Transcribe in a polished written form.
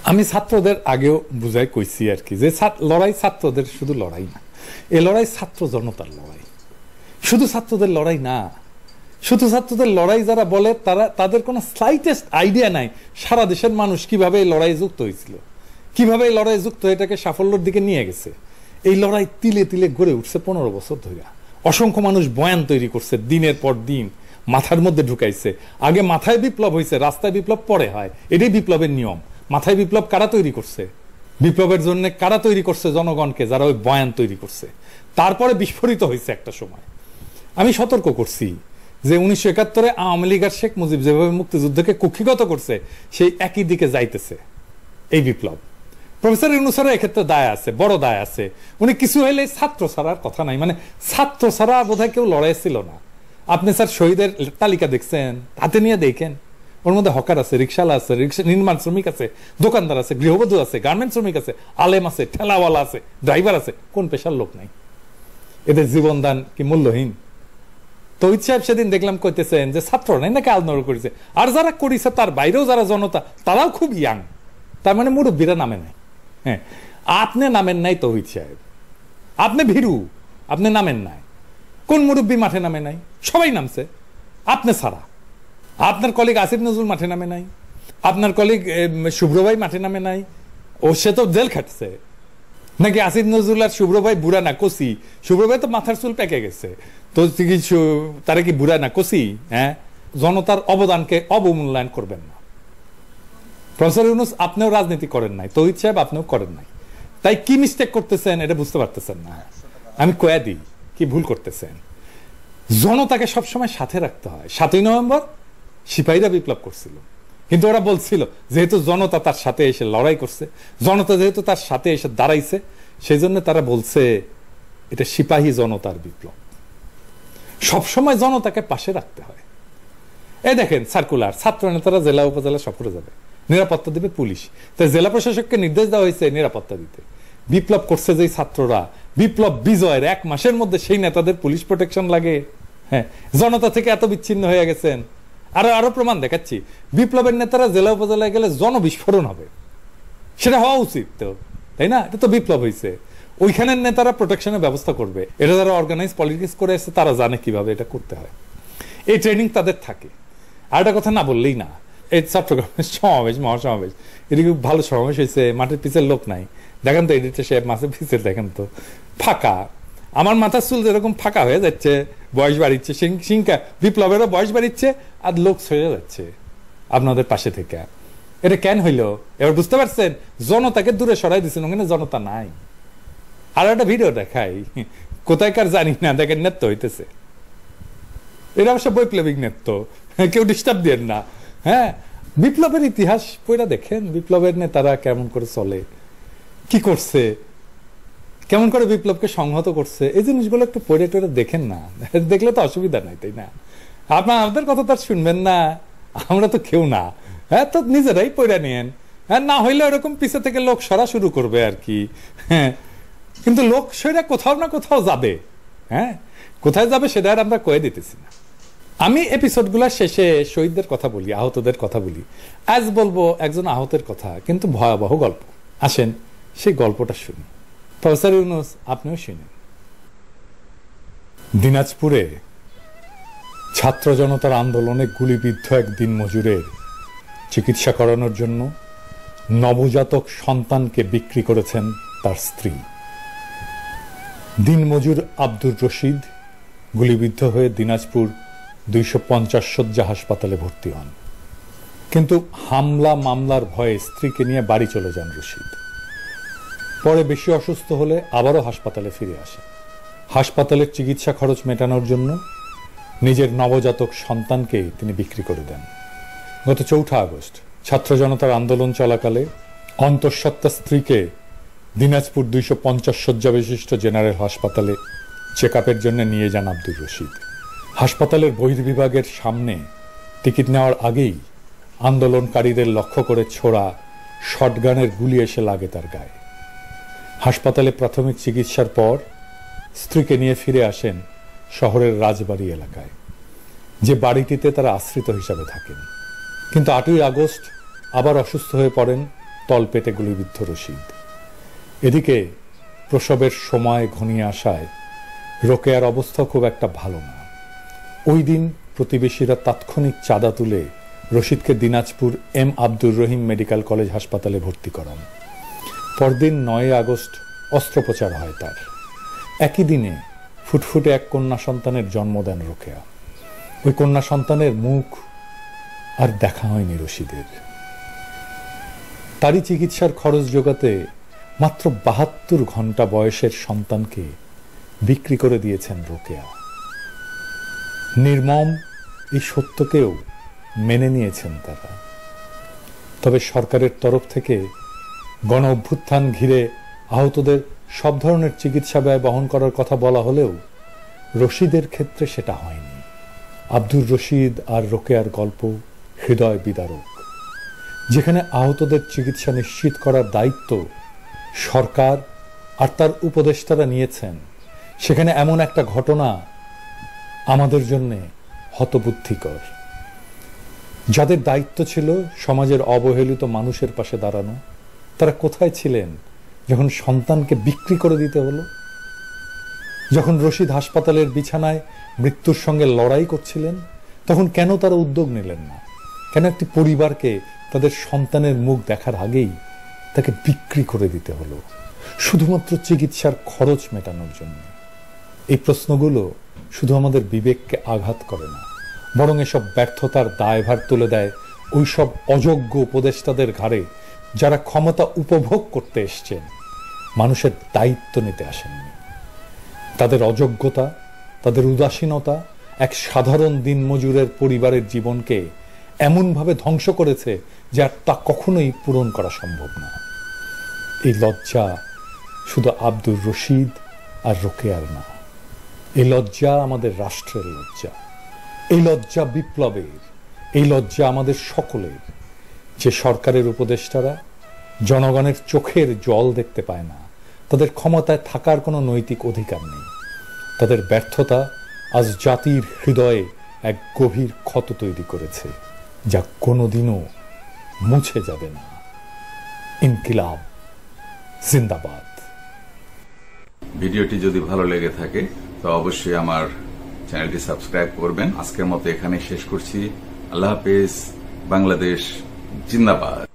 আমি ছাত্রদের আগেও বুঝাই কইছি আর কি, যে লড়াই ছাত্রদের শুধু লড়াই না, এ লড়াই ছাত্র জনতার লড়াই, শুধু ছাত্রদের লড়াই না। শুধু ছাত্রদের লড়াই যারা বলে তাদের কোনো স্লাইটেস্ট আইডিয়া নাই সারা দেশের মানুষ কিভাবে এই লড়াই যুক্ত হয়েছিল, কিভাবে এই লড়াই যুক্ত এটাকে সাফল্যের দিকে নিয়ে গেছে। এই লড়াই তিলে তিলে গড়ে উঠছে 15 বছর ধরে। অসংখ্য মানুষ বয়ান তৈরি করছে, দিনের পর দিন মাথার মধ্যে ঢুকাইছে। আগে মাথায় বিপ্লব হয়েছে, রাস্তায় বিপ্লব পরে হয়, এটাই বিপ্লবের নিয়ম। মাথায় বিপ্লব কারা তৈরি করছে? বিপ্লবের জন্য কারা তৈরি করছে? জনগণকে, যারা ওই বয়ান তৈরি করছে। তারপরে বিস্ফোরিত হয়েছে একটা সময়। আমি সতর্ক করছি যে 1971-এ আওয়ামী লীগ আর শেখ মুজিব যেভাবে মুক্তিযুদ্ধকে কুক্ষিগত করছে, সেই একই দিকে যাইতেছে এই বিপ্লব। প্রফেসর ইউনূসের এক্ষেত্রে দায় আছে, বড় দায় আছে। উনি কিছু হইলে ছাত্র ছাড়ার কথা নাই, মানে ছাত্র ছাড়া বোধহয় কেউ লড়াই ছিল না। আপনি স্যার শহীদের তালিকা দেখছেন, হাতে নিয়ে দেখেন, ওর মধ্যে হকার আছে, রিক্সাওয়ালা আছে, নির্মাণ শ্রমিক আছে, দোকানদার আছে, গৃহবধূ আছে, গার্মেন্ট শ্রমিক আছে, আলেম আছে, ঠেলাওয়ালা আছে, ড্রাইভার আছে, কোন পেশার লোক নাই? এদের জীবনদান কি মূল্যহীন? তৌহিদ সাহেব সেদিন দেখলাম কইতেছেন যে ছাত্র নাই নাকি আন্দোলন করেছে, আর যারা করেছে তার বাইরেও যারা জনতা তারাও খুব ইয়াং, তার মানে মুরব্বীরা নামে নাই। হ্যাঁ, আপনি নামেন নাই তৌহিদ সাহেব, আপনি ভীরু, আপনি নামেন নাই। কোন মুরব্বী মাঠে নামে নাই? সবাই নামছে, আপনি ছাড়া। আপনার কলিগ আসিফ নজরুল মাঠে নামে নাই, আপনার কলিগ শুভ্র ভাই মাঠে নামে নাই, ও সে তো জেল খাটছে। নাকি আসিফ নজরুল আর শুভ্র ভাই বুড়া না কচি? শুভ্র ভাই তো মাথার চুল পেকে গেছে, তো তারা কি বুড়া না কচি? হ্যাঁ, জনতার অবদানকে অবমূল্যায়ন করবেন না। প্রফেসর ইউনূস আপনিও রাজনীতি করেন নাই, তৌহিদ সাহেব আপনিও করেন নাই, তাই কি মিস্টেক করতেছেন এটা বুঝতে পারতেছেন না। আমি কয়া দিই কি ভুল করতেছেন। জনতাকে সবসময় সাথে রাখতে হয়। 7ই নভেম্বর সিপাহীরা বিপ্লব করছিল, কিন্তু ওরা বলছিল যেহেতু জনতা তার সাথে এসে লড়াই করছে, জনতা যেহেতু তার সাথে এসে দাঁড়াইছে, সেই জন্য তারা বলছে এটা সিপাহী জনতার বিপ্লব। সবসময় জনতাকে পাশে রাখতে হয়। এই দেখেন সার্কুলার, ছাত্র নেতারা জেলা উপজেলা সফরে যাবে, নিরাপত্তা দেবে পুলিশ। তাই জেলা প্রশাসককে নির্দেশ দেওয়া হয়েছে নিরাপত্তা দিতে। বিপ্লব করছে যে ছাত্ররা, বিপ্লব বিজয়ের 1 মাসের মধ্যে সেই নেতাদের পুলিশ প্রোটেকশন লাগে। হ্যাঁ, জনতা থেকে এত বিচ্ছিন্ন হয়ে গেছেন। আরো প্রমাণ দেখাচ্ছি, বিপ্লবের নেতারা জেলা উপজেলায় গেলে জনবিস্ফোরণ হবে, সেটা হওয়া উচিত তো, তাই না? এটা তো বিপ্লব হয়েছে, ওইখানের নেতারা প্রোটেকশনের ব্যবস্থা করবে। এটা যারা অর্গানাইজ পলিটিক্স করে এসে তারা জানে কিভাবে এটা করতে হয়, এই ট্রেনিং তাদের থাকে। আর একটা কথা না বললেই না, এই চট্টগ্রামের সমাবেশ, মহাসমাবেশ, এটা খুব ভালো সমাবেশ হয়েছে, মাঠের পিছের লোক নাই। দেখেন তো এডিটর সাহেব, মাছের পিছের দেখেন তো ফাঁকা। আমার মাথার চুল যেরকম ফাঁকা হয়ে যাচ্ছে, বয়স বাড়িচ্ছে, সিংকা বিপ্লবেরও বয়স বাড়িচ্ছে, আর লোক সরে যাচ্ছে আপনাদের পাশে থেকে। এটা কেন হইল এবার বুঝতে পারছেন? জনতাকে দূরে সরাই দিচ্ছেন, ওখানে জনতা নাই। আর একটা ভিডিও দেখাই, কোথায়কার জানি না, দেখেন নেত্য হইতেছে। এটা অবশ্য বৈপ্লবিক নেত্য, কেউ ডিস্টার্ব দেন না। হ্যাঁ, বিপ্লবের ইতিহাস পড়া দেখেন, বিপ্লবের নেতারা কেমন করে চলে, কি করছে, কেমন করে বিপ্লবকে সংহত করছে, এই জিনিসগুলো একটু পড়ে টড়ে দেখেন না, দেখলে তো অসুবিধা নাই, তাই না? আমাদের কথা তো আর শুনবেন না, আমরা তো কেউ না। হ্যাঁ, তো নিজেরাই পড়ে নিয়েন। হ্যাঁ, না হইলে ওরকম পিছে থেকে লোক সরা শুরু করবে আর কি। হ্যাঁ, কিন্তু লোক সেটা কোথাও না কোথাও যাবে। হ্যাঁ, কোথায় যাবে সেটা আর আমরা কয়ে দিতেছি না। আমি এপিসোডগুলোর শেষে শহীদদের কথা বলি, আহতদের কথা বলি। আজ বলবো একজন আহতের কথা, কিন্তু ভয়াবহ গল্প। আসেন সেই গল্পটা শুনি। প্রফেসর ইউনূস আপনিও শুনেন। দিনাজপুরে ছাত্র জনতার আন্দোলনে গুলিবিদ্ধ এক দিনমজুরের চিকিৎসা করানোর জন্য নবজাতক সন্তানকে বিক্রি করেছেন তার স্ত্রী। দিনমজুর আব্দুর রশিদ গুলিবিদ্ধ হয়ে দিনাজপুর 250 শয্যা হাসপাতালে ভর্তি হন, কিন্তু হামলা মামলার ভয়ে স্ত্রীকে নিয়ে বাড়ি চলে যান রশিদ। পরে বেশি অসুস্থ হলে আবারও হাসপাতালে ফিরে আসেন। হাসপাতালের চিকিৎসা খরচ মেটানোর জন্য নিজের নবজাতক সন্তানকে তিনি বিক্রি করে দেন। গত 4 আগস্ট ছাত্র জনতার আন্দোলন চলাকালে অন্তঃসত্ত্বা স্ত্রীকে দিনাজপুর 250 শয্যা বিশিষ্ট জেনারেল হাসপাতালে চেক আপের জন্য নিয়ে যান আব্দুর রশিদ। হাসপাতালের বহির্বিভাগের সামনে টিকিট নেওয়ার আগেই আন্দোলনকারীদের লক্ষ্য করে ছোড়া শটগানের গুলি এসে লাগে তার গায়ে। হাসপাতালে প্রাথমিক চিকিৎসার পর স্ত্রীকে নিয়ে ফিরে আসেন শহরের রাজবাড়ি এলাকায়, যে বাড়িটিতে তারা আশ্রিত হিসাবে থাকেন। কিন্তু 8ই আগস্ট আবার অসুস্থ হয়ে পড়েন তলপেটে গুলিবিদ্ধ রশিদ। এদিকে প্রসবের সময় ঘনিয়ে আসায় রোকেয়ার অবস্থা খুব একটা ভালো না। ওই দিন প্রতিবেশীরা তাৎক্ষণিক চাঁদা তুলে রশিদকে Dinajpur M Abdur Rahim medical college হাসপাতালে ভর্তি করান। পরদিন 9 আগস্ট অস্ত্রোপচার হয় তার। একই দিনে ফুটফুটে এক কন্যা সন্তানের জন্ম দেন রোকেয়া। ওই কন্যা সন্তানের মুখ আর দেখা হয়নি রশিদের। তারই চিকিৎসার খরচ জোগাতে মাত্র 72 ঘন্টা বয়সের সন্তানকে বিক্রি করে দিয়েছেন রোকেয়া। নির্মম এই সত্যকেও মেনে নিয়েছেন তারা। তবে সরকারের তরফ থেকে গণ অভ্যুত্থান ঘিরে আহতদের সব ধরনের চিকিৎসা ব্যয় বহন করার কথা বলা হলেও রশিদের ক্ষেত্রে সেটা হয়নি। আব্দুর রশিদ আর রোকেয়ার গল্প হৃদয় বিদারক। যেখানে আহতদের চিকিৎসা নিশ্চিত করার দায়িত্ব সরকার আর তার উপদেষ্টারা নিয়েছেন, সেখানে এমন একটা ঘটনা আমাদের জন্য হতবুদ্ধিকর। যাদের দায়িত্ব ছিল সমাজের অবহেলিত মানুষের পাশে দাঁড়ানো, তারা কোথায় ছিলেন যখন সন্তানকে বিক্রি করে দিতে হলো? যখন রশিদ হাসপাতালের বিছানায় মৃত্যুর সঙ্গে লড়াই করছিলেন, তখন কেন তারা উদ্যোগ নিলেন না? কেন একটি পরিবারকে তাদের সন্তানের মুখ দেখার আগেই তাকে বিক্রি করে দিতে হলো শুধুমাত্র চিকিৎসার খরচ মেটানোর জন্য? এই প্রশ্নগুলো শুধু আমাদের বিবেককে আঘাত করে না, বরং এসব ব্যর্থতার দায়ভার তুলে দেয় ওইসব অযোগ্য উপদেষ্টাদের ঘাড়ে, যারা ক্ষমতা উপভোগ করতে এসছেন, মানুষের দায়িত্ব নিতে আসেননি। তাদের অযোগ্যতা, তাদের উদাসীনতা এক সাধারণ দিনমজুরের পরিবারের জীবনকে এমনভাবে ধ্বংস করেছে যে আর তা কখনোই পূরণ করা সম্ভব না। এই লজ্জা শুধু আব্দুর রশিদ আর রোকেয়ার না, এই লজ্জা আমাদের রাষ্ট্রের লজ্জা। এই লজ্জা বিপ্লবের, এই লজ্জা আমাদের সকলের। যে সরকারের উপদেষ্টারা জনগণের চোখের জল দেখতে পায় না, তাদের ক্ষমতায় থাকার কোনো নৈতিক অধিকার নেই। তাদের ব্যর্থতা আজ জাতির হৃদয়ে এক গভীর ক্ষত তৈরি করেছে, যা কোনোদিনও মুছে যাবে না। ইনকিলাব জিন্দাবাদ। ভিডিওটি যদি ভালো লেগে থাকে তো অবশ্যই আমার চ্যানেলটি সাবস্ক্রাইব করবেন। আজকের মতো এখানে শেষ করছি। আল্লাহ হাফেজ। বাংলাদেশ জিন্দাবাদ।